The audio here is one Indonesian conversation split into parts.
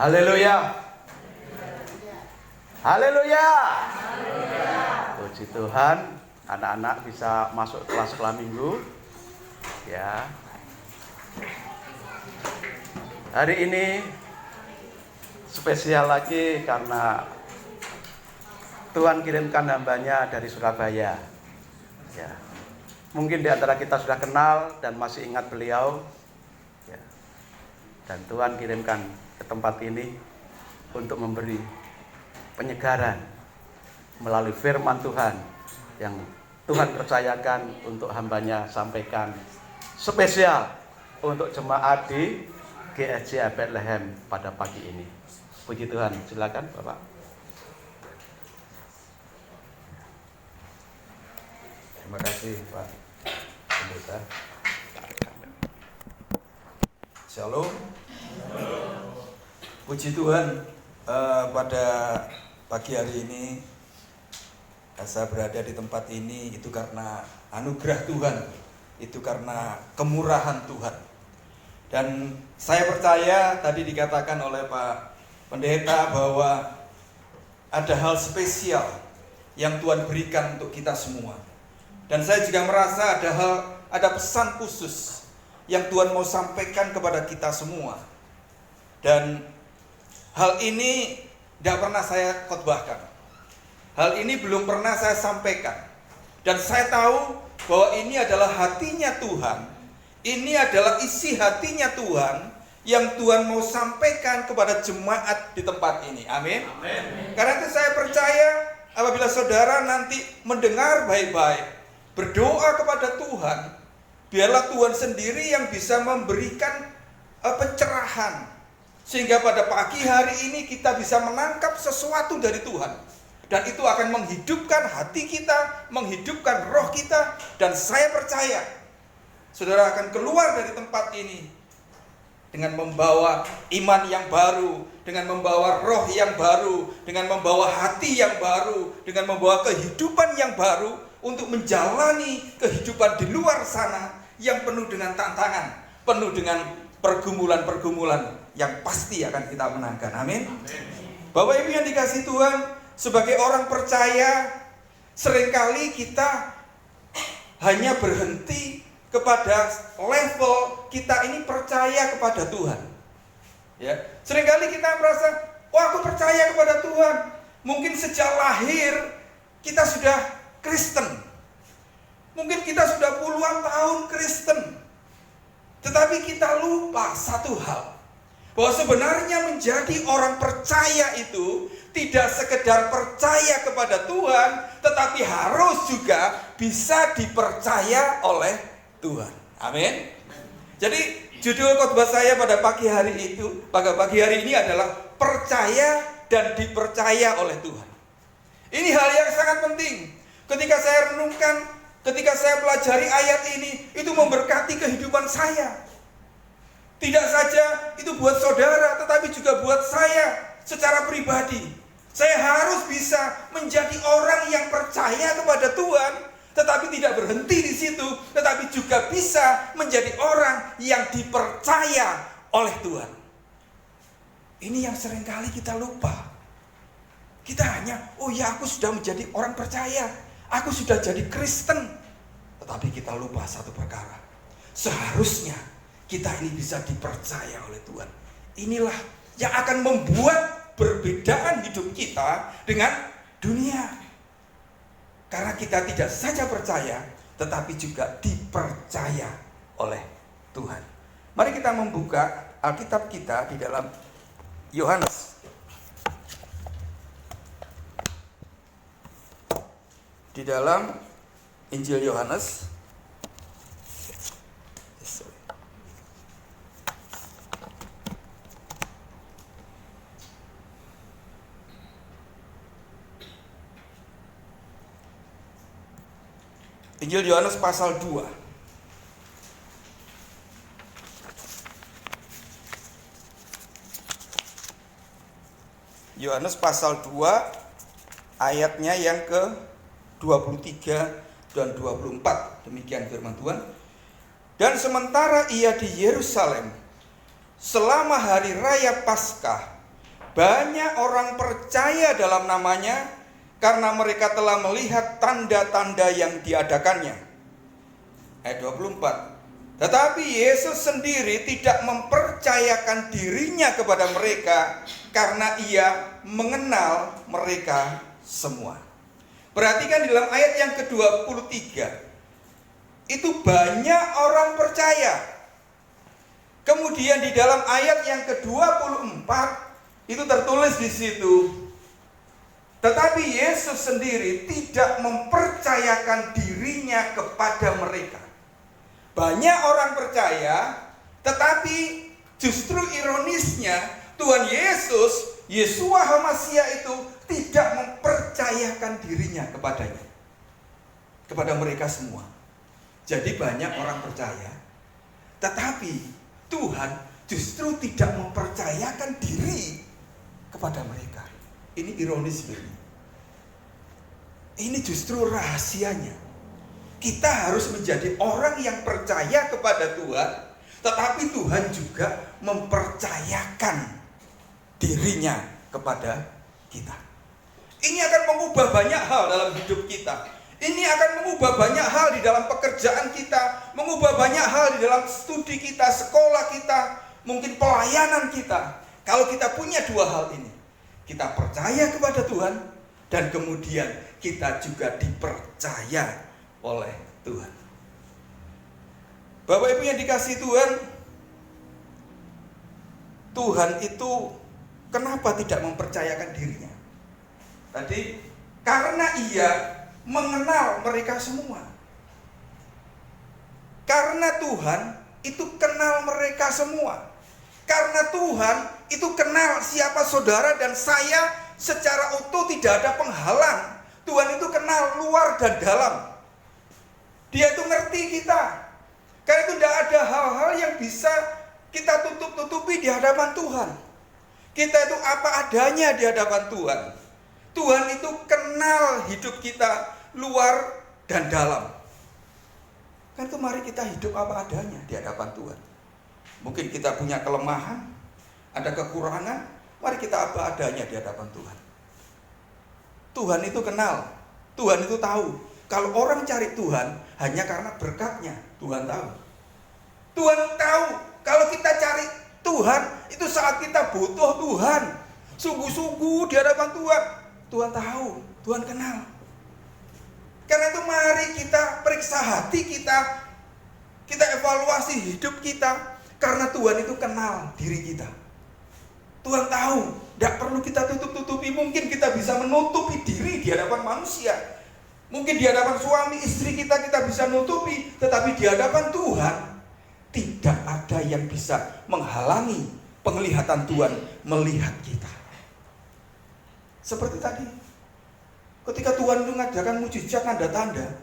Haleluya. Haleluya. Puji Tuhan, anak-anak bisa masuk kelas sekolah minggu. Ya. Hari ini spesial lagi karena Tuhan kirimkan hambanya dari Surabaya. Ya. Mungkin di antara kita sudah kenal dan masih ingat beliau. Ya. Dan Tuhan kirimkan ke tempat ini untuk memberi penyegaran melalui firman Tuhan yang Tuhan percayakan untuk hambanya sampaikan spesial untuk jemaat di GSJ Bethlehem pada pagi ini. Puji Tuhan, silakan Bapak. Terima kasih Pak Pendeta. Shalom. Puji Tuhan, pada pagi hari ini saya berada di tempat ini itu karena anugerah Tuhan, itu karena kemurahan Tuhan. Dan saya percaya tadi dikatakan oleh Pak Pendeta bahwa ada hal spesial yang Tuhan berikan untuk kita semua. Dan saya juga merasa ada pesan khusus yang Tuhan mau sampaikan kepada kita semua. Dan hal ini tidak pernah saya khotbahkan. Hal ini belum pernah saya sampaikan. Dan saya tahu bahwa ini adalah hatinya Tuhan. Ini adalah isi hatinya Tuhan yang Tuhan mau sampaikan kepada jemaat di tempat ini. Amin. Amin. Karena itu saya percaya apabila saudara nanti mendengar baik-baik, berdoa kepada Tuhan, biarlah Tuhan sendiri yang bisa memberikan pencerahan. Sehingga pada pagi hari ini kita bisa menangkap sesuatu dari Tuhan. Dan itu akan menghidupkan hati kita, menghidupkan roh kita. Dan saya percaya saudara akan keluar dari tempat ini dengan membawa iman yang baru, dengan membawa roh yang baru, dengan membawa hati yang baru, dengan membawa kehidupan yang baru untuk menjalani kehidupan di luar sana yang penuh dengan tantangan, penuh dengan pergumulan-pergumulan yang pasti akan kita menangkan. Amin. Bapak Ibu yang dikasihi Tuhan, sebagai orang percaya, seringkali kita hanya berhenti kepada level kita ini percaya kepada Tuhan. Ya, seringkali kita merasa, oh aku percaya kepada Tuhan. Mungkin sejak lahir kita sudah Kristen. Mungkin kita sudah puluhan tahun Kristen. Tetapi kita lupa satu hal, bahwa sebenarnya menjadi orang percaya itu tidak sekedar percaya kepada Tuhan, tetapi harus juga bisa dipercaya oleh Tuhan. Amin. Jadi judul khotbah saya pada pagi hari ini adalah percaya dan dipercaya oleh Tuhan. Ini hal yang sangat penting. Ketika saya renungkan, ketika saya pelajari ayat ini, itu memberkati kehidupan saya. Tidak saja itu buat saudara, tetapi juga buat saya secara pribadi. Saya harus bisa menjadi orang yang percaya kepada Tuhan, tetapi tidak berhenti di situ, tetapi juga bisa menjadi orang yang dipercaya oleh Tuhan. Ini yang seringkali kita lupa. Kita hanya, oh ya aku sudah menjadi orang percaya, aku sudah jadi Kristen. Tetapi kita lupa satu perkara. Seharusnya kita ini bisa dipercaya oleh Tuhan. Inilah yang akan membuat perbedaan hidup kita dengan dunia. Karena kita tidak saja percaya, tetapi juga dipercaya oleh Tuhan. Mari kita membuka Alkitab kita di dalam Yohanes. Di dalam Injil Yohanes. Injil Yohanes pasal 2. Yohanes pasal 2 ayatnya yang ke-23 dan 24. Demikian firman Tuhan. Dan sementara ia di Yerusalem selama hari raya Paskah, banyak orang percaya dalam namanya karena mereka telah melihat tanda-tanda yang diadakannya. Ayat 24. Tetapi Yesus sendiri tidak mempercayakan dirinya kepada mereka karena ia mengenal mereka semua. Perhatikan di dalam ayat yang ke-23. Itu banyak orang percaya. Kemudian di dalam ayat yang ke-24 itu tertulis di situ, tetapi Yesus sendiri tidak mempercayakan dirinya kepada mereka. Banyak orang percaya, tetapi justru ironisnya Tuhan Yesus, Yeshua HaMasyiah itu tidak mempercayakan dirinya kepadanya, kepada mereka semua. Jadi banyak orang percaya, tetapi Tuhan justru tidak mempercayakan diri kepada mereka. Ini ironis sekali. Ini justru rahasianya. Kita harus menjadi orang yang percaya kepada Tuhan, tetapi Tuhan juga mempercayakan dirinya kepada kita. Ini akan mengubah banyak hal dalam hidup kita. Ini akan mengubah banyak hal di dalam pekerjaan kita, mengubah banyak hal di dalam studi kita, sekolah kita, mungkin pelayanan kita. Kalau kita punya dua hal ini, kita percaya kepada Tuhan, dan kemudian kita juga dipercaya oleh Tuhan. Bapak Ibu yang dikasihi Tuhan, Tuhan itu kenapa tidak mempercayakan dirinya? Tadi karena ia mengenal mereka semua. Karena Tuhan itu kenal mereka semua. Karena Tuhan itu kenal siapa saudara dan saya secara utuh, tidak ada penghalang. Tuhan itu kenal luar dan dalam. Dia itu ngerti kita. Karena itu tidak ada hal-hal yang bisa kita tutup-tutupi di hadapan Tuhan. Kita itu apa adanya di hadapan Tuhan. Tuhan itu kenal hidup kita luar dan dalam. Kan itu mari kita hidup apa adanya di hadapan Tuhan. Mungkin kita punya kelemahan, ada kekurangan, mari kita apa adanya di hadapan Tuhan. Tuhan itu kenal, Tuhan itu tahu. Kalau orang cari Tuhan hanya karena berkatnya, Tuhan tahu. Tuhan tahu kalau kita cari Tuhan itu saat kita butuh Tuhan, sungguh-sungguh di hadapan Tuhan. Tuhan tahu, Tuhan kenal. Karena itu mari kita periksa hati kita, kita evaluasi hidup kita, karena Tuhan itu kenal diri kita. Tuhan tahu, tidak perlu kita tutup-tutupi. Mungkin kita bisa menutupi diri di hadapan manusia. Mungkin di hadapan suami, istri kita bisa nutupi. Tetapi di hadapan Tuhan, tidak ada yang bisa menghalangi penglihatan Tuhan melihat kita. Seperti tadi, ketika Tuhan itu mengadakan mujizat, tanda-tanda,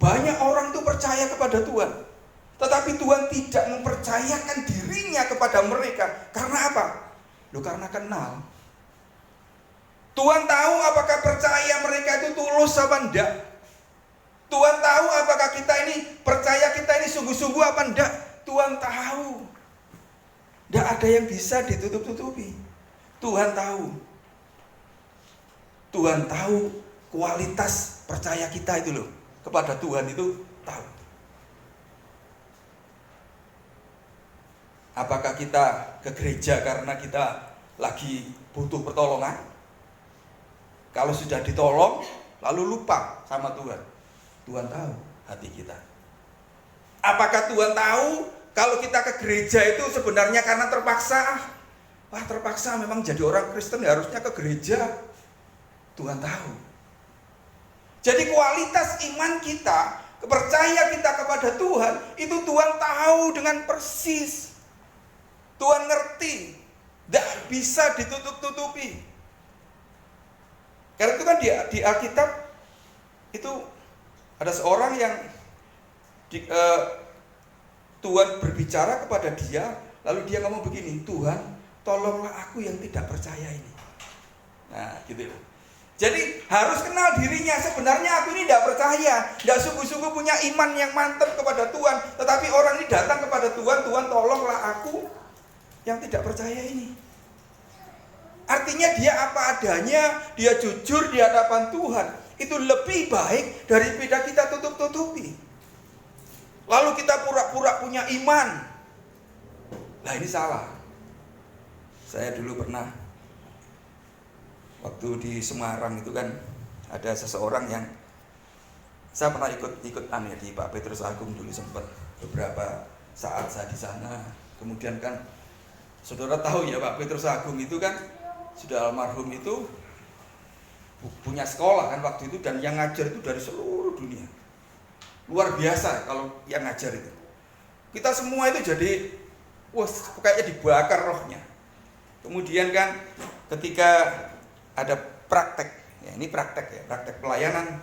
banyak orang itu percaya kepada Tuhan. Tetapi Tuhan tidak mempercayakan dirinya kepada mereka. Karena apa? Karena kenal. Tuhan tahu apakah percaya mereka itu tulus apa enggak. Tuhan tahu apakah kita ini percaya, kita ini sungguh-sungguh apa enggak. Tuhan tahu. Tidak ada yang bisa ditutup-tutupi. Tuhan tahu. Tuhan tahu kualitas percaya kita itu loh. Kepada Tuhan itu tahu. Apakah kita ke gereja karena kita lagi butuh pertolongan? Kalau sudah ditolong, lalu lupa sama Tuhan. Tuhan tahu hati kita. Apakah Tuhan tahu kalau kita ke gereja itu sebenarnya karena terpaksa? Wah, terpaksa memang jadi orang Kristen harusnya ke gereja. Tuhan tahu. Jadi kualitas iman kita, kepercayaan kita kepada Tuhan, itu Tuhan tahu dengan persis. Tuhan ngerti, tidak bisa ditutup-tutupi. Karena itu kan di Alkitab itu ada seorang yang Tuhan berbicara kepada dia, lalu dia ngomong begini, Tuhan, tolonglah aku yang tidak percaya ini. Nah, gitu. Jadi harus kenal dirinya, sebenarnya aku ini tidak percaya, tidak sungguh-sungguh punya iman yang mantap kepada Tuhan. Tetapi orang ini datang kepada Tuhan, Tuhan tolonglah aku yang tidak percaya ini. Artinya artinya dia apa adanya, dia jujur di hadapan Tuhan. Itu lebih baik daripada kita tutup-tutupi. Lalu kita pura-pura punya iman. Nah, ini salah. Saya dulu pernah waktu di Semarang itu kan ada seseorang yang saya pernah ikut di Pak Petrus Agung dulu, sempat beberapa saat saya di sana. Kemudian kan saudara tahu ya, Pak Petrus Agung itu kan sudah almarhum, itu punya sekolah kan waktu itu, dan yang ngajar itu dari seluruh dunia. Luar biasa kalau yang ngajar itu. Kita semua itu jadi kayaknya dibakar rohnya. Kemudian kan ketika ada praktek, ya ini praktek ya, praktek pelayanan,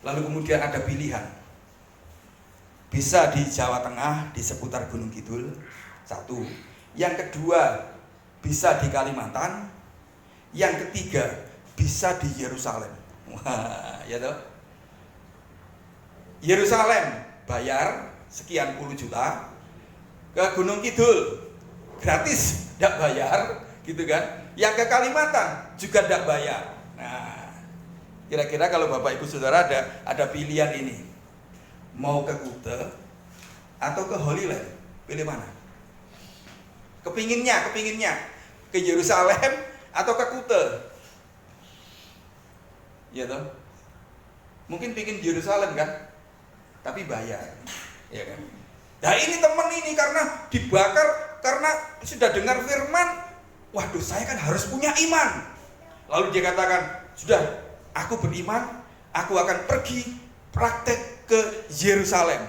lalu kemudian ada pilihan. Bisa di Jawa Tengah, di seputar Gunung Kidul, satu. Yang kedua, bisa di Kalimantan. Yang ketiga, bisa di Yerusalem. Wah, ya toh. Yerusalem bayar sekian puluh juta, ke Gunung Kidul gratis, tidak bayar, gitu kan. Yang ke Kalimantan juga tidak bayar. Nah, kira-kira kalau Bapak Ibu Saudara ada pilihan ini, mau ke Kute atau ke Holy Land, pilih mana? Kepinginnya ke Yerusalem atau ke Kute? Ya toh? Mungkin pingin Yerusalem kan, tapi bayar, ya kan? Nah, ini teman ini karena dibakar, karena sudah dengar firman, waduh, saya kan harus punya iman. Lalu dia katakan, sudah, aku beriman, aku akan pergi praktek ke Yerusalem.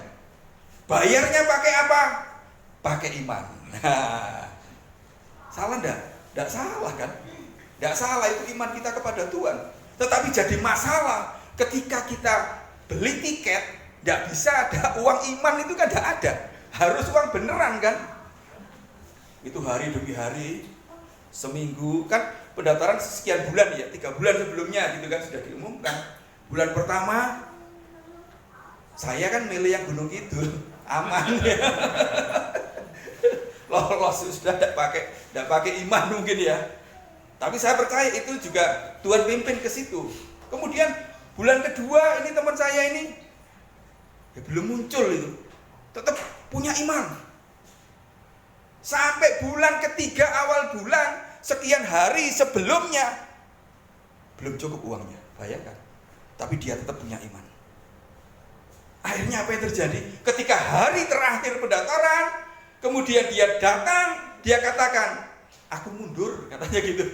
Bayarnya pakai apa? Pakai iman. Nah, salah enggak? Enggak salah kan? Enggak salah, itu iman kita kepada Tuhan. Tetapi jadi masalah ketika kita beli tiket, enggak bisa ada uang iman, itu kan enggak ada. Harus uang beneran kan? Itu hari demi hari, seminggu kan, pendaftaran sekian bulan ya, 3 bulan sebelumnya gitu kan sudah diumumkan. Bulan pertama saya kan milih yang Gunung Kidul, aman ya. Lolos sudah, tidak pakai iman mungkin ya. Tapi saya percaya itu juga Tuhan pimpin ke situ. Kemudian bulan kedua ini teman saya ini ya belum muncul itu, tetap punya iman. Sampai bulan ketiga awal bulan, sekian hari sebelumnya belum cukup uangnya, bayangkan. Tapi dia tetap punya iman. Akhirnya apa yang terjadi? Ketika hari terakhir pendaftaran, kemudian dia datang, dia katakan, aku mundur, katanya gitu.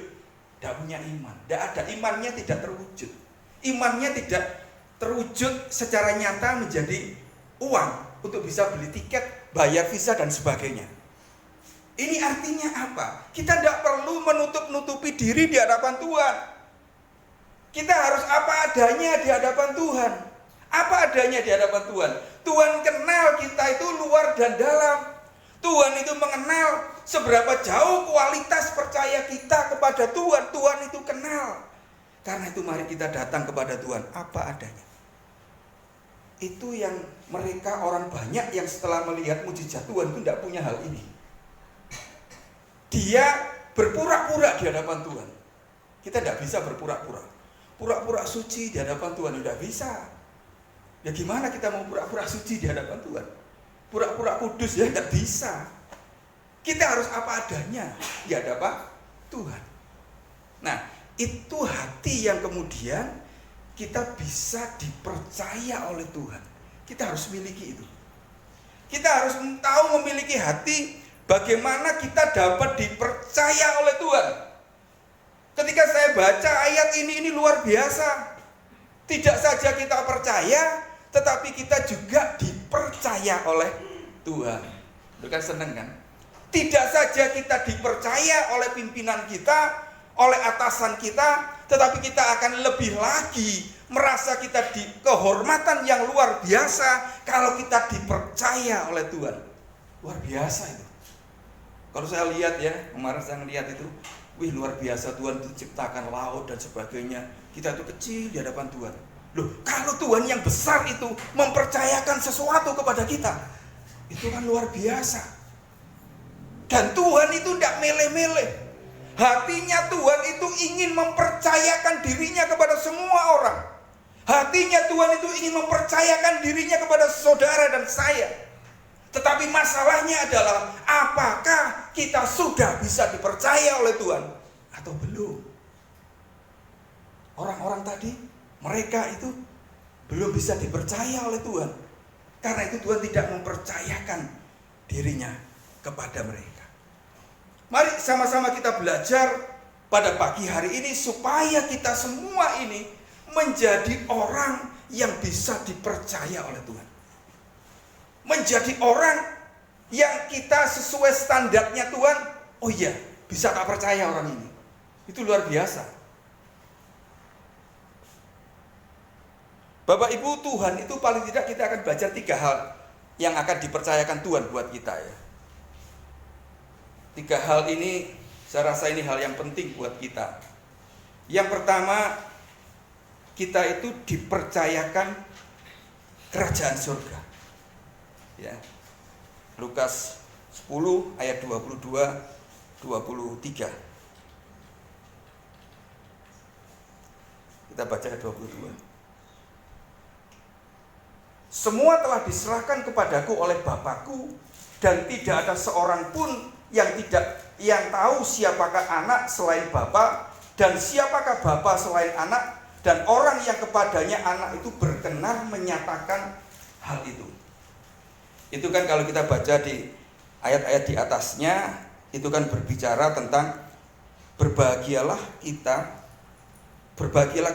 Tidak punya iman, tidak ada, imannya tidak terwujud. Imannya tidak terwujud secara nyata menjadi uang untuk bisa beli tiket, bayar visa dan sebagainya. Ini artinya apa? Kita tidak perlu menutup-nutupi diri di hadapan Tuhan. Kita harus apa adanya di hadapan Tuhan. Apa adanya di hadapan Tuhan. Tuhan kenal kita itu luar dan dalam. Tuhan itu mengenal seberapa jauh kualitas percaya kita kepada Tuhan. Tuhan itu kenal. Karena itu mari kita datang kepada Tuhan apa adanya. Itu yang mereka, orang banyak yang setelah melihat mujizat Tuhan itu tidak punya hal ini. Dia berpura-pura di hadapan Tuhan. Kita tidak bisa berpura-pura. Pura-pura suci di hadapan Tuhan tidak bisa. Ya gimana kita mau pura-pura suci di hadapan Tuhan? Pura-pura kudus ya tidak bisa. Kita harus apa adanya di hadapan Tuhan. Nah, itu hati yang kemudian kita bisa dipercaya oleh Tuhan. Kita harus miliki itu. Kita harus tahu memiliki hati bagaimana kita dapat dipercaya oleh Tuhan. Ketika saya baca ayat ini luar biasa. Tidak saja kita percaya, tetapi kita juga dipercaya oleh Tuhan. Itu kan seneng kan? Tidak saja kita dipercaya oleh pimpinan kita, oleh atasan kita, tetapi kita akan lebih lagi merasa kita di kehormatan yang luar biasa kalau kita dipercaya oleh Tuhan. Luar biasa itu. Kalau saya lihat ya, kemarin saya lihat itu, wih luar biasa, Tuhan itu ciptakan laut dan sebagainya. Kita itu kecil di hadapan Tuhan. Loh, kalau Tuhan yang besar itu mempercayakan sesuatu kepada kita, itu kan luar biasa. Dan Tuhan itu tidak mele-mele. Hatinya Tuhan itu ingin mempercayakan dirinya kepada semua orang. Hatinya Tuhan itu ingin mempercayakan dirinya kepada saudara dan saya. Tetapi masalahnya adalah, apakah kita sudah bisa dipercaya oleh Tuhan atau belum? Orang-orang tadi, mereka itu belum bisa dipercaya oleh Tuhan. Karena itu Tuhan tidak mempercayakan dirinya kepada mereka. Mari sama-sama kita belajar pada pagi hari ini supaya kita semua ini menjadi orang yang bisa dipercaya oleh Tuhan. Menjadi orang yang kita sesuai standarnya Tuhan. Oh iya, bisa tak percaya orang ini. Itu luar biasa. Bapak Ibu, Tuhan itu paling tidak kita akan belajar 3 hal yang akan dipercayakan Tuhan buat kita ya. 3 hal ini, saya rasa ini hal yang penting buat kita. Yang pertama, kita itu dipercayakan kerajaan surga. Ya. Lukas 10 ayat 22-23. Kita baca ayat 22. Semua telah diserahkan kepadaku oleh Bapakku, dan tidak ada seorang pun yang tahu siapakah anak selain Bapa, dan siapakah Bapa selain anak, dan orang yang kepadanya anak itu berkenan menyatakan hal itu. Itu kan kalau kita baca di ayat-ayat di atasnya, itu kan berbicara tentang berbahagialah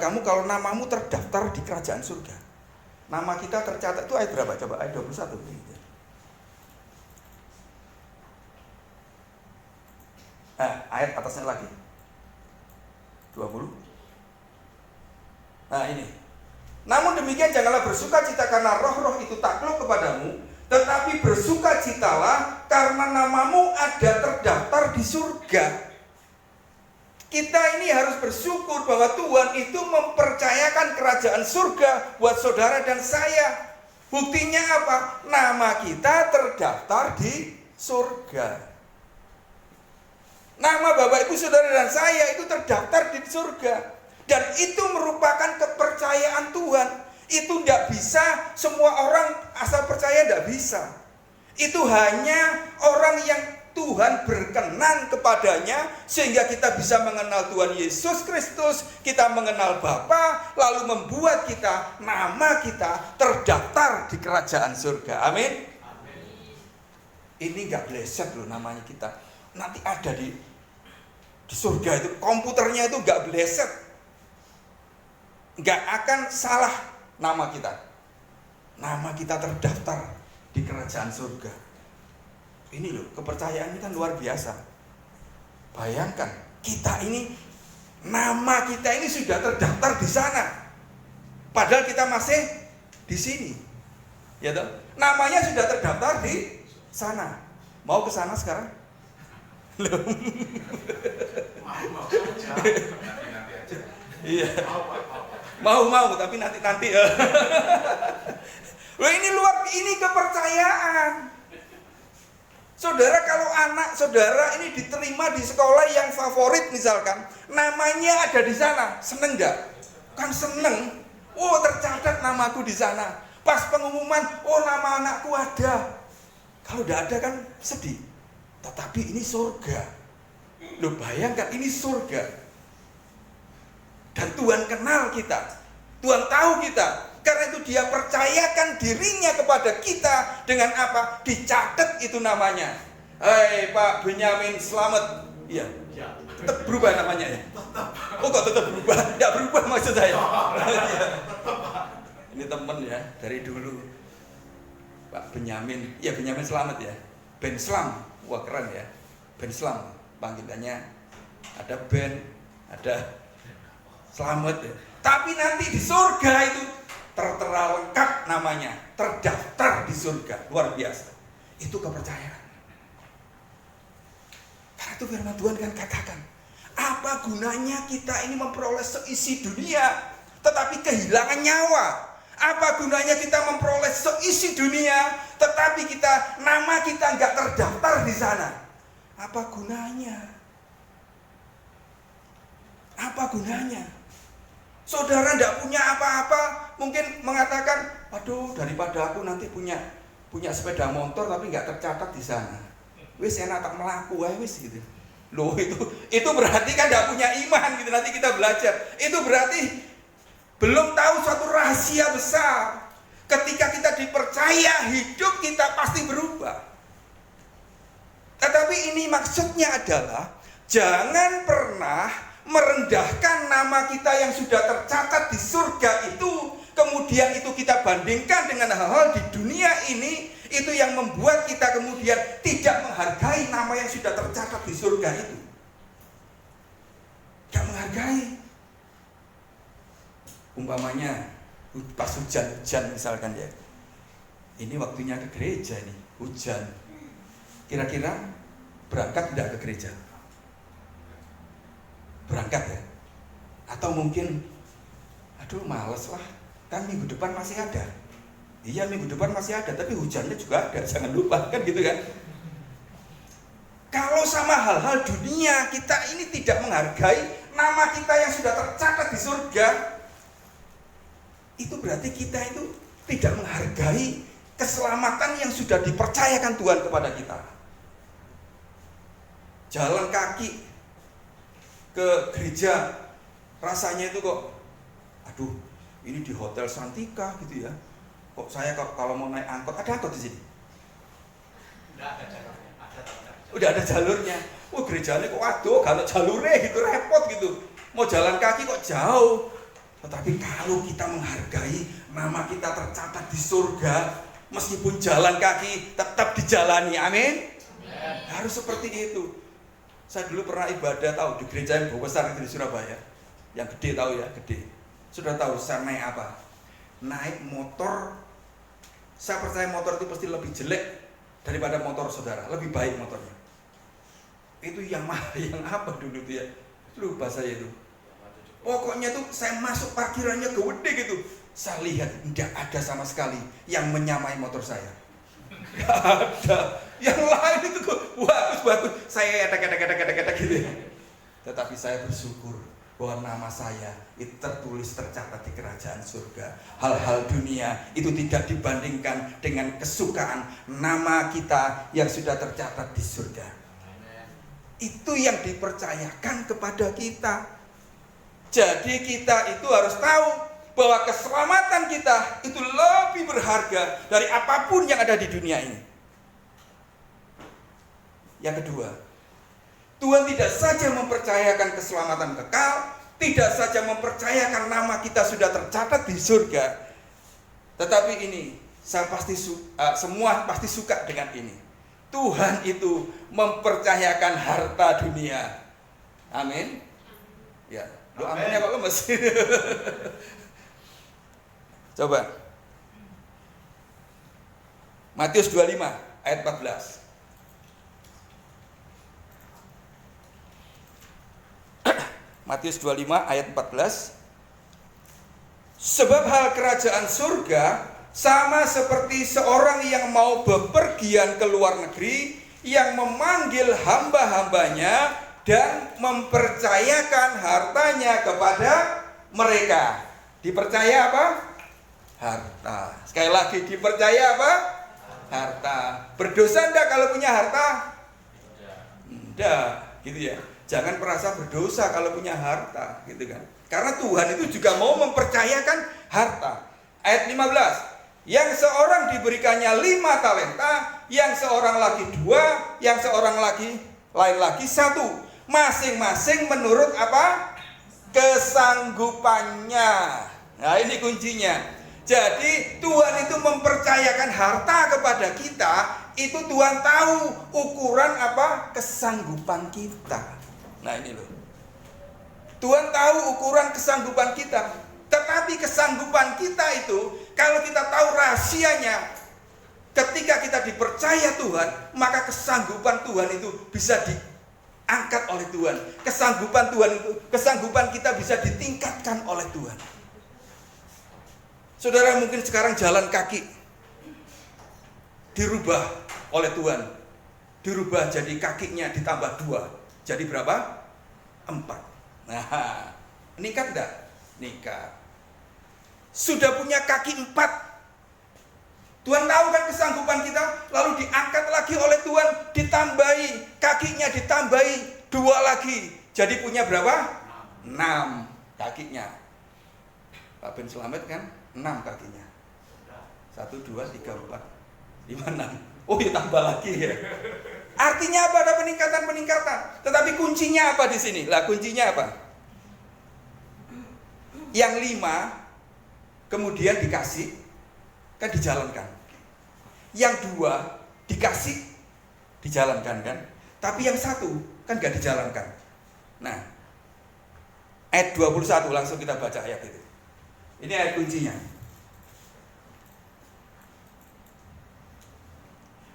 kamu kalau namamu terdaftar di kerajaan surga. Nama kita tercatat, itu ayat berapa? Coba ayat 21. Ayat atasnya lagi 20. Nah ini, namun demikian janganlah bersukacita karena roh-roh itu takluk kepadamu, tetapi bersukacitalah karena namamu ada terdaftar di surga. Kita ini harus bersyukur bahwa Tuhan itu mempercayakan kerajaan surga buat saudara dan saya. Buktinya apa? Nama kita terdaftar di surga. Nama Bapak Ibu saudara dan saya itu terdaftar di surga. Dan itu merupakan kepercayaan Tuhan. Itu tidak bisa semua orang asal percaya, tidak bisa. Itu hanya orang yang Tuhan berkenan kepadanya sehingga kita bisa mengenal Tuhan Yesus Kristus, kita mengenal Bapa, lalu membuat nama kita terdaftar di kerajaan surga. Amin. Ini nggak bleset loh namanya kita. Nanti ada di surga itu, komputernya itu nggak bleset, nggak akan salah nama kita. Nama kita terdaftar di kerajaan surga. Ini loh, kepercayaan ini kan luar biasa. Bayangkan, nama kita ini sudah terdaftar di sana. Padahal kita masih di sini. Ya toh? Namanya sudah terdaftar di sana. Mau ke sana sekarang? Belum. Mau aja. Nanti aja. Iya. Mau, tapi nanti. Loh ini kepercayaan. Saudara, kalau anak saudara ini diterima di sekolah yang favorit misalkan, namanya ada di sana, seneng nggak? Kan seneng. Oh, tercatat namaku di sana. Pas pengumuman, oh nama anakku ada. Kalau udah ada kan sedih. Tetapi ini surga. Loh, bayangkan ini surga. Dan Tuhan kenal kita. Tuhan tahu kita. Karena itu dia percayakan dirinya kepada kita dengan apa? Dicatat itu namanya. Hai Pak Benyamin Slamet. Iya. Tetap berubah namanya ya? Oh kok tetap berubah? Tidak berubah maksud saya. Ini teman ya dari dulu. Pak Benyamin. Iya Benyamin Slamet ya. Ben Slam. Wah keren ya. Ben Slam. Panggilannya ada Ben, ada Slamet ya. Tapi nanti di surga itu tertera lengkap namanya, terdaftar di surga. Luar biasa. Itu kepercayaan. Karena itu firman Tuhan kan katakan, apa gunanya kita ini memperoleh seisi dunia tetapi kehilangan nyawa? Apa gunanya kita memperoleh seisi dunia tetapi nama kita nggak terdaftar di sana? Apa gunanya? apa gunanya? Saudara tidak punya apa-apa, mungkin mengatakan, aduh daripada aku nanti punya sepeda motor tapi nggak tercatat di sana, wis enak tak melaku wis gitu. Loh itu berarti kan nggak punya iman gitu. Nanti kita belajar, itu berarti belum tahu suatu rahasia besar. Ketika kita dipercaya, hidup kita pasti berubah. Tetapi ini maksudnya adalah jangan pernah merendahkan nama kita yang sudah tercatat di surga itu, kemudian itu kita bandingkan dengan hal-hal di dunia ini, itu yang membuat kita kemudian tidak menghargai nama yang sudah tercatat di surga itu. Tidak menghargai. Umpamanya pas hujan misalkan ya, ini waktunya ke gereja ini, hujan. Kira-kira berangkat tidak ke gereja? Berangkat ya? Atau mungkin aduh males lah, kan minggu depan masih ada. Iya minggu depan masih ada, tapi hujannya juga ada, jangan lupa, kan gitu kan. Kalau sama hal-hal dunia kita ini tidak menghargai nama kita yang sudah tercatat di surga, itu berarti kita itu tidak menghargai keselamatan yang sudah dipercayakan Tuhan kepada kita. Jalan kaki ke gereja, rasanya itu kok, aduh, ini di Hotel Santika gitu ya. Kok saya kalau mau naik angkot, ada angkot di sini? Udah ada jalurnya. Oh gerejanya kok aduh, kalau jalurnya gitu repot gitu. Mau jalan kaki kok jauh. Tetapi kalau kita menghargai nama kita tercatat di surga, meskipun jalan kaki tetap dijalani, amin. Harus seperti itu. Saya dulu pernah ibadah tahu di gereja yang besar itu di Surabaya, yang gede tahu ya, gede. Sudah tahu saya naik apa? Naik motor. Saya percaya motor itu pasti lebih jelek daripada motor saudara, lebih baik motornya. Itu yang apa dulu tuh ya? Lupa saya itu. Pokoknya tuh saya masuk parkirannya gede gitu. Saya lihat tidak ada sama sekali yang menyamai motor saya. Gak ada. Yang lain itu kok bagus. Saya kata gitu ya. Tetapi saya bersyukur bahwa nama saya itu tercatat di kerajaan surga. Hal-hal dunia itu tidak dibandingkan dengan kesukaan nama kita yang sudah tercatat di surga. Itu yang dipercayakan kepada kita. Jadi kita itu harus tahu bahwa keselamatan kita itu lebih berharga dari apapun yang ada di dunia ini. Yang kedua, Tuhan tidak saja mempercayakan keselamatan kekal, tidak saja mempercayakan nama kita sudah tercatat di surga, tetapi ini semua pasti suka dengan ini. Tuhan itu mempercayakan harta dunia. Amin. Ya, lo aminnya kok lemes. Coba Matius 25 ayat 14. Matius 25 ayat 14. Sebab hal kerajaan surga sama seperti seorang yang mau bepergian ke luar negeri, yang memanggil hamba-hambanya dan mempercayakan hartanya kepada mereka. Dipercaya apa? Harta. Sekali lagi, dipercaya apa? Harta. Berdosa enggak kalau punya harta? Enggak, gitu ya. Jangan merasa berdosa kalau punya harta, gitu kan. Karena Tuhan itu juga mau mempercayakan harta. Ayat 15. Yang seorang diberikannya 5 talenta, yang seorang lagi 2, yang seorang lain lagi 1. Masing-masing menurut apa? Kesanggupannya. Nah, ini kuncinya. Jadi Tuhan itu mempercayakan harta kepada kita, itu Tuhan tahu ukuran apa? Kesanggupan kita. Nah ini loh, Tuhan tahu ukuran kesanggupan kita. Tetapi kesanggupan kita itu, kalau kita tahu rahasianya, ketika kita dipercaya Tuhan, maka kesanggupan Tuhan itu bisa diangkat oleh Tuhan. Kesanggupan kita bisa ditingkatkan oleh Tuhan. Saudara mungkin sekarang jalan kaki dirubah oleh Tuhan, dirubah jadi kakinya ditambah 2. Jadi berapa? 4. Nah, Nikat enggak? Nikat. Sudah punya kaki 4. Tuhan tahu kan kesanggupan kita, lalu diangkat lagi oleh Tuhan, ditambahi kakinya, ditambahi 2 lagi. Jadi punya berapa? 6 kakinya. Pak Ben Slamet kan 6 kakinya. 1, 2, 3, 4, 5, 6. Oh ya tambah lagi ya. Artinya apa? Ada peningkatan. Tetapi kuncinya apa di sini? Lah kuncinya apa? Yang 5 kemudian dikasih, kan dijalankan. Yang 2 dikasih, dijalankan kan. Tapi yang 1 kan gak dijalankan. Nah, ayat 21 langsung kita baca ayat itu. Ini ayat kuncinya.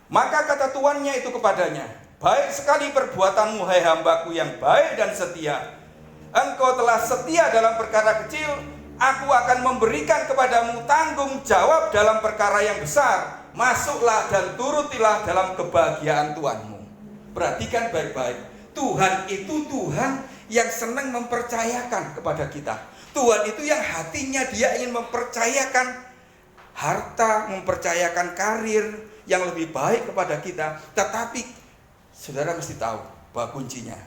Maka kata tuannya itu kepadanya, baik sekali perbuatanmu hai hambaku yang baik dan setia. Engkau telah setia dalam perkara kecil, aku akan memberikan kepadamu tanggung jawab dalam perkara yang besar. Masuklah dan turutilah dalam kebahagiaan Tuhanmu. Perhatikan baik-baik. Tuhan itu Tuhan yang senang mempercayakan kepada kita. Tuhan itu yang hatinya dia ingin mempercayakan harta, mempercayakan karir yang lebih baik kepada kita. Tetapi saudara mesti tahu bahwa kuncinya,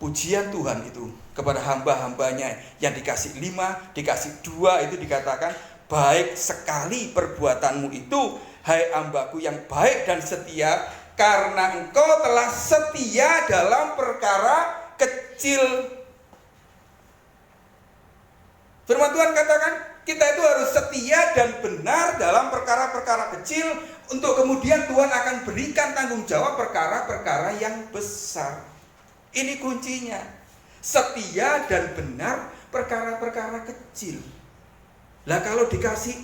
pujian Tuhan itu kepada hamba-hambanya yang dikasih 5, dikasih 2, itu dikatakan baik sekali perbuatanmu itu hai hambaku yang baik dan setia, karena engkau telah setia dalam perkara kecil. Firman Tuhan katakan kita itu harus setia dan benar dalam perkara-perkara kecil, untuk kemudian Tuhan akan berikan tanggung jawab perkara-perkara yang besar. Ini kuncinya. Setia dan benar perkara-perkara kecil. Lah kalau dikasih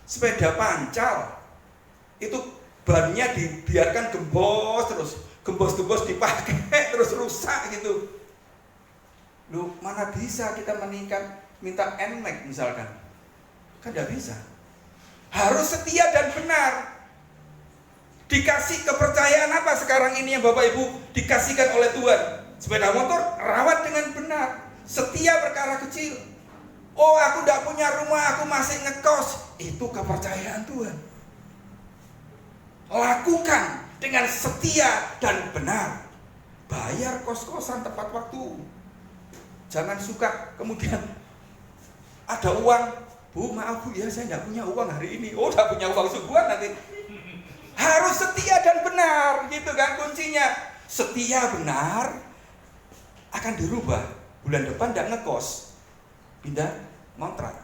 sepeda pancal, itu bannya dibiarkan gembos dipakai terus rusak gitu. Loh, mana bisa kita minta NMAX misalkan? Kan tidak bisa. Harus setia dan benar. Dikasih kepercayaan apa sekarang ini yang Bapak Ibu dikasihkan oleh Tuhan? Sepeda motor rawat dengan benar, setia perkara kecil. Oh, aku tidak punya rumah, aku masih ngekos. Itu kepercayaan Tuhan. Lakukan dengan setia dan benar. Bayar kos-kosan tepat waktu. Jangan suka kemudian ada uang, Bu maaf Bu ya saya tidak punya uang hari ini. Oh tidak punya uang sebulan nanti. Harus setia dan benar, gitu kan kuncinya. Setia benar akan dirubah. Bulan depan tidak ngekos, pindah ngontrak.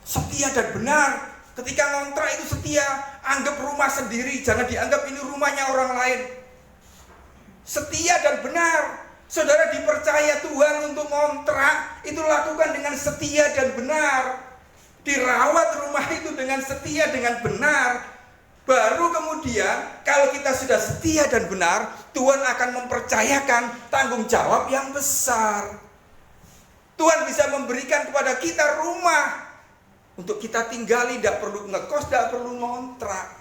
Setia dan benar. Ketika ngontrak itu setia, anggap rumah sendiri, jangan dianggap ini rumahnya orang lain. Setia dan benar. Saudara dipercaya Tuhan untuk ngontrak, itu lakukan dengan setia dan benar. Dirawat rumah itu dengan setia dengan benar. Baru kemudian kalau kita sudah setia dan benar, Tuhan akan mempercayakan tanggung jawab yang besar. Tuhan bisa memberikan kepada kita rumah untuk kita tinggali, tidak perlu ngekos, tidak perlu ngontrak.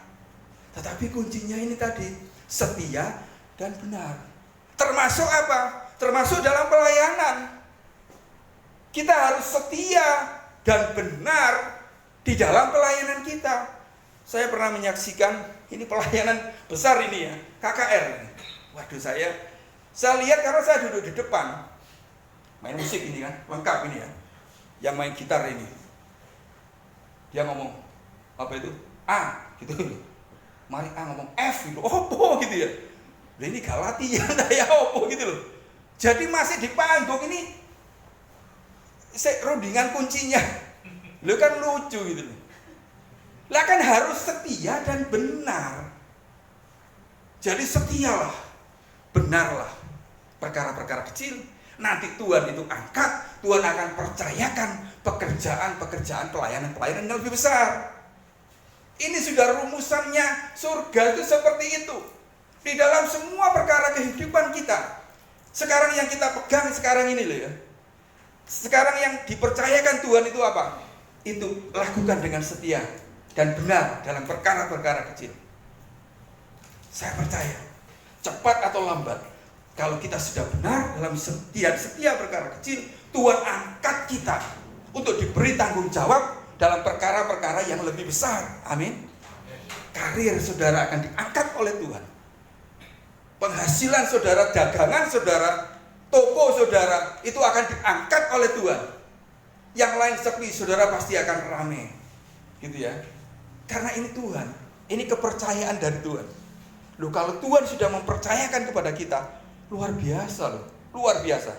Tetapi kuncinya ini tadi, setia dan benar. Termasuk apa? Termasuk dalam pelayanan. Kita harus setia dan benar di dalam pelayanan kita. Saya pernah menyaksikan, ini pelayanan besar ini ya, KKR. Waduh, saya lihat karena saya duduk di depan. Main musik ini kan, lengkap ini ya. Yang main gitar ini. Dia ngomong, apa itu? A, gitu. Mari A ngomong F gitu, opo gitu ya. Nah, ini gak latihan, ya opo gitu loh. Jadi masih di panggung ini, rundingan kuncinya. Lo kan lucu gitu loh. Lah kan harus setia dan benar. Jadi setialah, benarlah perkara-perkara kecil. Nanti Tuhan itu angkat, Tuhan akan percayakan pekerjaan-pekerjaan pelayanan-pelayanan yang lebih besar. Ini sudah rumusannya, surga itu seperti itu. Di dalam semua perkara kehidupan kita. Sekarang yang kita pegang sekarang ini loh ya. Sekarang yang dipercayakan Tuhan itu apa? Itu lakukan dengan setia dan benar dalam perkara-perkara kecil. Saya percaya, cepat atau lambat, Kalau kita sudah benar dalam setiap perkara kecil, Tuhan angkat kita untuk diberi tanggung jawab dalam perkara-perkara yang lebih besar. Amin. Karir saudara akan diangkat oleh Tuhan. Penghasilan saudara, dagangan saudara, toko saudara, itu akan diangkat oleh Tuhan. Yang lain sepi, saudara pasti akan rame. Gitu ya. Karena ini Tuhan, ini kepercayaan dari Tuhan. Loh, kalau Tuhan sudah mempercayakan kepada kita, luar biasa loh, luar biasa.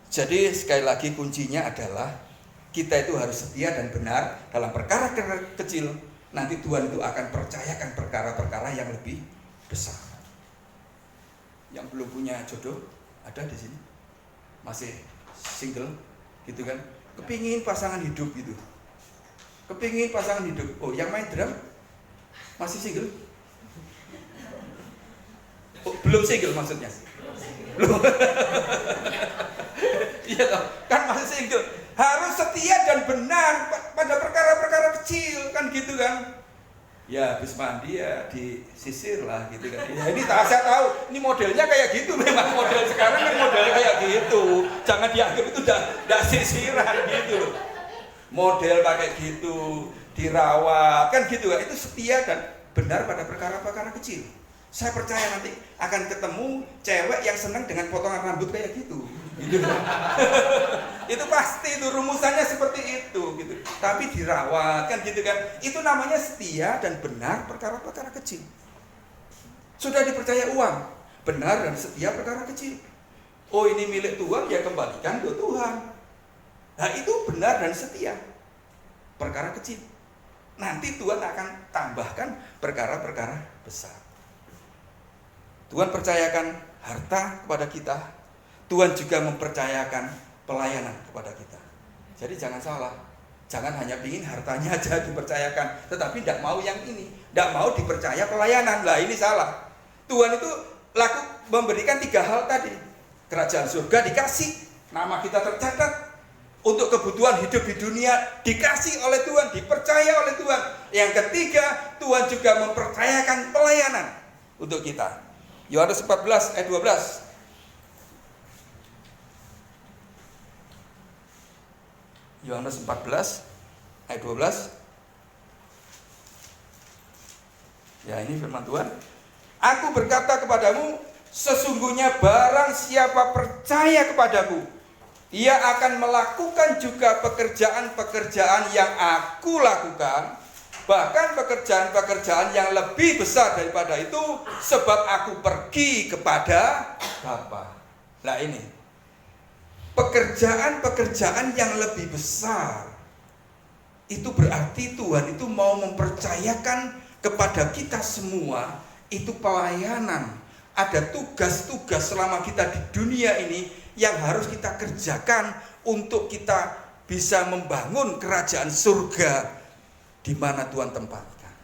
Jadi sekali lagi kuncinya adalah kita itu harus setia dan benar dalam perkara kecil. Nanti Tuhan itu akan percayakan perkara-perkara yang lebih besar. Yang belum punya jodoh ada di sini, masih single, gitu kan? Kepingin pasangan hidup gitu. Kepingin pasangan hidup. Oh, yang main drum masih single? Oh, belum single maksudnya? Belum. Iya toh, kan masih single. Harus setia dan benar pada perkara-perkara kecil, kan gitu kan? Ya, habis mandi ya disisir lah gitu kan. Ya, ini saya tahu, ini modelnya kayak gitu memang, model sekarang kan modelnya kayak gitu. Jangan dianggap itu udah sisiran gitu loh. Model pakai gitu, dirawat, kan gitu kan. Itu setia dan benar pada perkara-perkara kecil. Saya percaya nanti akan ketemu cewek yang senang dengan potongan rambut kayak gitu. Gitu. Itu pasti, itu rumusannya seperti itu gitu. Tapi dirawat kan gitu kan. Itu namanya setia dan benar perkara-perkara kecil. Sudah dipercaya uang, benar dan setia perkara kecil. Oh, ini milik Tuhan, ya kembalikan ke Tuhan. Nah, itu benar dan setia perkara kecil. Nanti Tuhan akan tambahkan perkara-perkara besar. Tuhan percayakan harta kepada kita. Tuhan juga mempercayakan pelayanan kepada kita. Jadi jangan salah. Jangan hanya ingin hartanya aja dipercayakan, tetapi tidak mau yang ini. Tidak mau dipercaya pelayanan. Lah, ini salah. Tuhan itu memberikan 3 hal tadi. Kerajaan surga dikasih, nama kita tercatat. Untuk kebutuhan hidup di dunia dikasih oleh Tuhan, dipercaya oleh Tuhan. Yang ketiga, Tuhan juga mempercayakan pelayanan untuk kita. Yohanes 14 ayat 12. Yohanes 14 ayat 12. Ya, ini firman Tuhan. Aku berkata kepadamu, sesungguhnya barang siapa percaya kepadaku, ia akan melakukan juga pekerjaan-pekerjaan yang aku lakukan, bahkan pekerjaan-pekerjaan yang lebih besar daripada itu, sebab aku pergi kepada Bapa. Nah, ini pekerjaan-pekerjaan yang lebih besar. Itu berarti Tuhan itu mau mempercayakan kepada kita semua itu pelayanan. Ada tugas-tugas selama kita di dunia ini yang harus kita kerjakan untuk kita bisa membangun kerajaan surga di mana Tuhan tempatkan.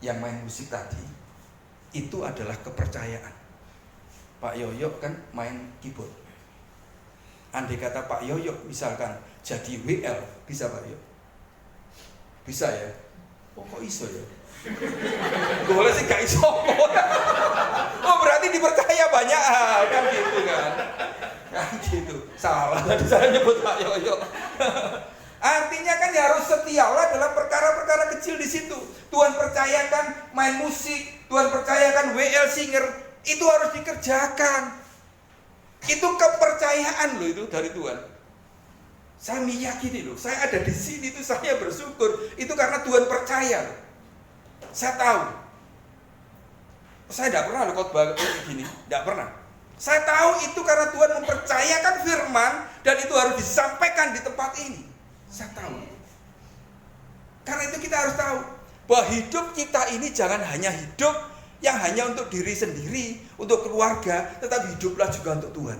Yang main musik tadi itu adalah kepercayaan. Pak Yoyo kan main keyboard. Andai kata Pak Yoyo misalkan jadi WL, bisa Pak Yoyo? Bisa ya? Oh, kok iso ya? Boleh sih gak iso. Oh, berarti dipercaya banyak hal kan gitu kan? Kan gitu. Salah tadi saya nyebut Pak Yoyo. Artinya kan ya harus setialah dalam perkara-perkara kecil di situ. Tuhan percayakan main musik, Tuhan percayakan WL singer, itu harus dikerjakan. Itu kepercayaan loh itu dari Tuhan. Saya meyakini loh, saya ada di sini itu saya bersyukur. Itu karena Tuhan percaya loh. Saya tahu. Saya tidak pernah loh khotbah begini, tidak pernah. Saya tahu itu karena Tuhan mempercayakan firman dan itu harus disampaikan di tempat ini. Saya tahu. Karena itu kita harus tahu bahwa hidup kita ini jangan hanya hidup yang hanya untuk diri sendiri, untuk keluarga, tetapi hiduplah juga untuk Tuhan.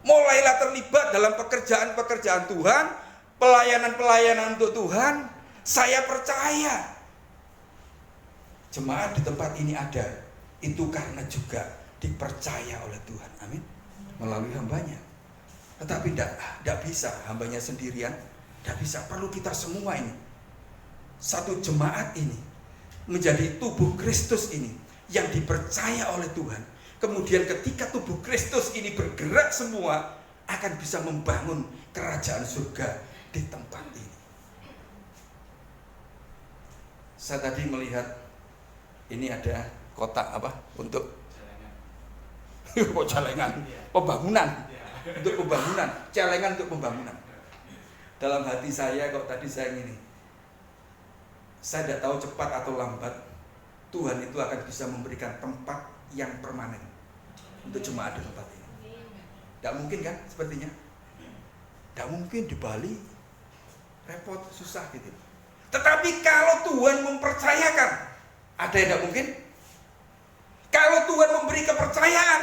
Mulailah terlibat dalam pekerjaan-pekerjaan Tuhan, pelayanan-pelayanan untuk Tuhan. Saya percaya jemaat di tempat ini ada, itu karena juga dipercaya oleh Tuhan. Amin. Melalui hambanya. Tetapi tidak bisa hambanya sendirian, tidak bisa, perlu kita semua ini. Satu jemaat ini menjadi tubuh Kristus ini yang dipercaya oleh Tuhan, kemudian ketika tubuh Kristus ini bergerak semua, akan bisa membangun kerajaan surga di tempat ini. Saya tadi melihat ini ada kotak apa untuk celengan pembangunan, untuk pembangunan, celengan untuk pembangunan. Dalam hati saya kok tadi saya ini, saya tidak tahu cepat atau lambat Tuhan itu akan bisa memberikan tempat yang permanen untuk jemaat di tempat ini. Tidak mungkin kan sepertinya? Tidak mungkin di Bali, repot, susah gitu. Tetapi kalau Tuhan mempercayakan, ada yang tidak mungkin? Kalau Tuhan memberi kepercayaan,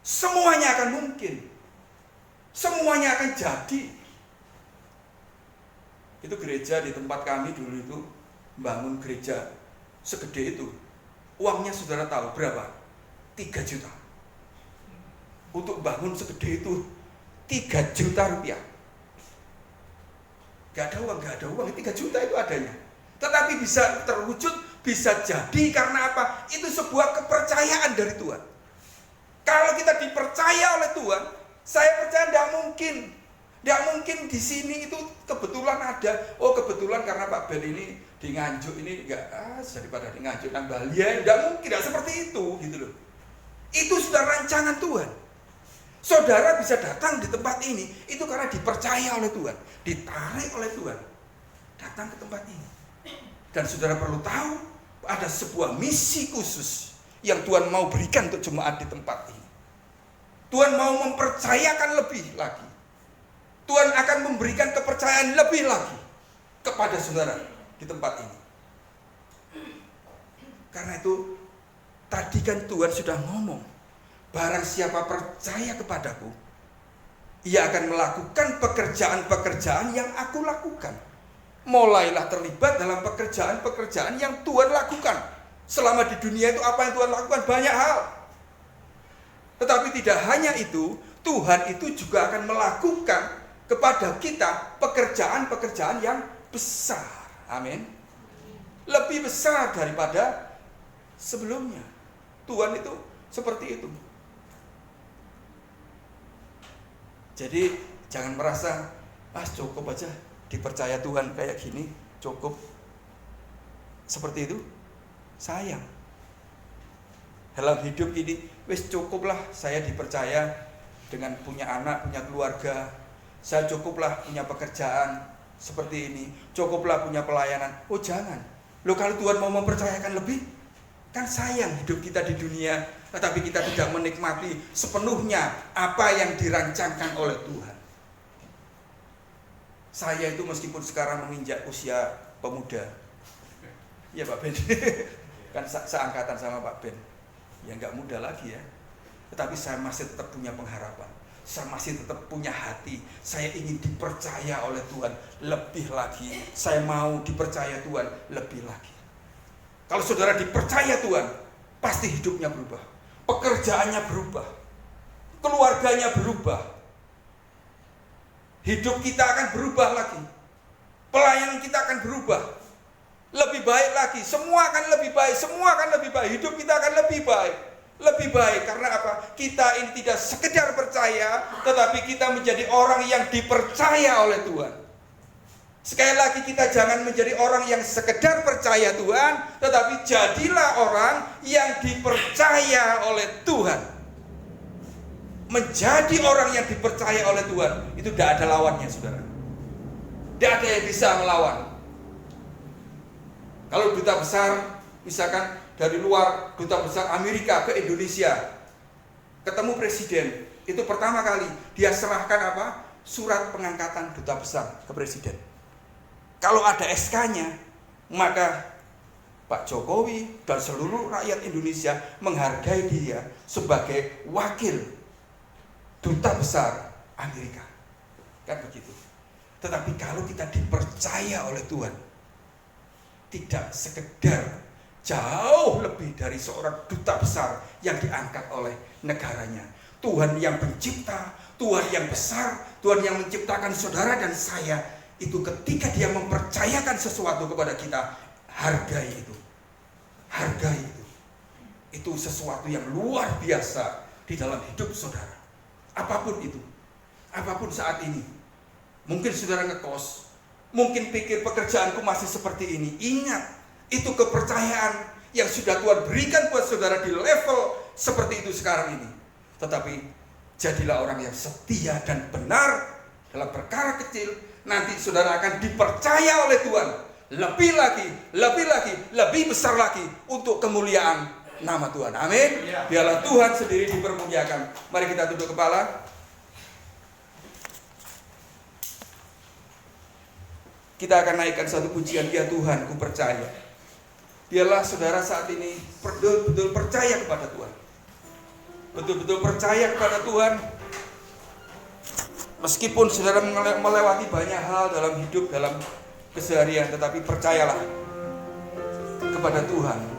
semuanya akan mungkin. Semuanya akan jadi. Itu gereja di tempat kami dulu itu bangun gereja segede itu. Uangnya saudara tahu berapa? 3 juta. Untuk bangun segede itu 3 juta rupiah. Gak ada uang, 3 juta itu adanya. Tetapi bisa terwujud, bisa jadi karena apa? Itu sebuah kepercayaan dari Tuhan. Kalau kita dipercaya oleh Tuhan, saya percaya tidak mungkin di sini itu kebetulan ada. Oh kebetulan karena Pak Ben ini di Nganjuk ini enggak, daripada di Nganjuk nang Bali ya, tidak mungkin, tidak seperti itu gitu loh. Itu sudah rancangan Tuhan. Saudara bisa datang di tempat ini itu karena dipercaya oleh Tuhan, ditarik oleh Tuhan, datang ke tempat ini. Dan saudara perlu tahu ada sebuah misi khusus yang Tuhan mau berikan untuk jemaat di tempat ini. Tuhan mau mempercayakan lebih lagi. Tuhan akan memberikan kepercayaan lebih lagi kepada saudara di tempat ini. Karena itu tadi kan Tuhan sudah ngomong, barang siapa percaya kepadaku, ia akan melakukan pekerjaan-pekerjaan yang aku lakukan. Mulailah terlibat dalam pekerjaan-pekerjaan yang Tuhan lakukan. Selama di dunia itu apa yang Tuhan lakukan? Banyak hal. Tetapi tidak hanya itu, Tuhan itu juga akan melakukan kepada kita pekerjaan-pekerjaan yang besar. Amin. Lebih besar daripada sebelumnya. Tuhan itu seperti itu. Jadi jangan merasa cukup aja dipercaya Tuhan kayak gini, cukup seperti itu. Sayang. Dalam hidup ini wis cukuplah saya dipercaya dengan punya anak, punya keluarga. Saya cukuplah punya pekerjaan seperti ini, cukuplah punya pelayanan. Oh jangan. Loh kalau Tuhan mau mempercayakan lebih, kan sayang hidup kita di dunia, tetapi kita tidak menikmati sepenuhnya apa yang dirancangkan oleh Tuhan. Saya itu meskipun sekarang menginjak usia pemuda, ya Pak Ben, kan seangkatan sama Pak Ben, ya nggak muda lagi ya, tetapi saya masih tetap punya pengharapan, saya masih tetap punya hati, saya ingin dipercaya oleh Tuhan lebih lagi, saya mau dipercaya Tuhan lebih lagi. Kalau saudara dipercaya Tuhan, pasti hidupnya berubah, pekerjaannya berubah, keluarganya berubah. Hidup kita akan berubah lagi. Pelayanan kita akan berubah. Lebih baik lagi. Semua akan lebih baik. Semua akan lebih baik. Hidup kita akan lebih baik. Lebih baik. Karena apa? Kita ini tidak sekedar percaya, tetapi kita menjadi orang yang dipercaya oleh Tuhan. Sekali lagi kita jangan menjadi orang yang sekedar percaya Tuhan, tetapi jadilah orang yang dipercaya oleh Tuhan. Menjadi orang yang dipercaya oleh Tuhan itu tidak ada lawannya, saudara. Tidak ada yang bisa melawan. Kalau duta besar, misalkan dari luar, duta besar Amerika ke Indonesia, ketemu presiden, itu pertama kali dia serahkan apa? Surat pengangkatan duta besar ke presiden. Kalau ada SK-nya, maka Pak Jokowi dan seluruh rakyat Indonesia menghargai dia sebagai wakil duta besar Amerika. Kan begitu. Tetapi kalau kita dipercaya oleh Tuhan, tidak sekedar jauh lebih dari seorang duta besar yang diangkat oleh negaranya. Tuhan yang pencipta, Tuhan yang besar, Tuhan yang menciptakan saudara dan saya, itu ketika dia mempercayakan sesuatu kepada kita, hargai itu. Hargai itu. itu sesuatu yang luar biasa di dalam hidup saudara. Apapun itu, apapun saat ini. Mungkin saudara ngekos, mungkin pikir pekerjaanku masih seperti ini. Ingat, itu kepercayaan yang sudah Tuhan berikan buat saudara di level seperti itu sekarang ini. Tetapi jadilah orang yang setia dan benar dalam perkara kecil. Nanti saudara akan dipercaya oleh Tuhan lebih lagi, lebih besar lagi untuk kemuliaan nama Tuhan. Amin. Biarlah Tuhan sendiri dipermuliakan. Mari kita tunduk kepala. Kita akan naikkan satu pujian. Ya Tuhan, ku percaya. Biarlah saudara saat ini betul-betul percaya kepada Tuhan. Betul-betul percaya kepada Tuhan. Meskipun saudara melewati banyak hal dalam hidup, dalam keseharian, tetapi percayalah kepada Tuhan.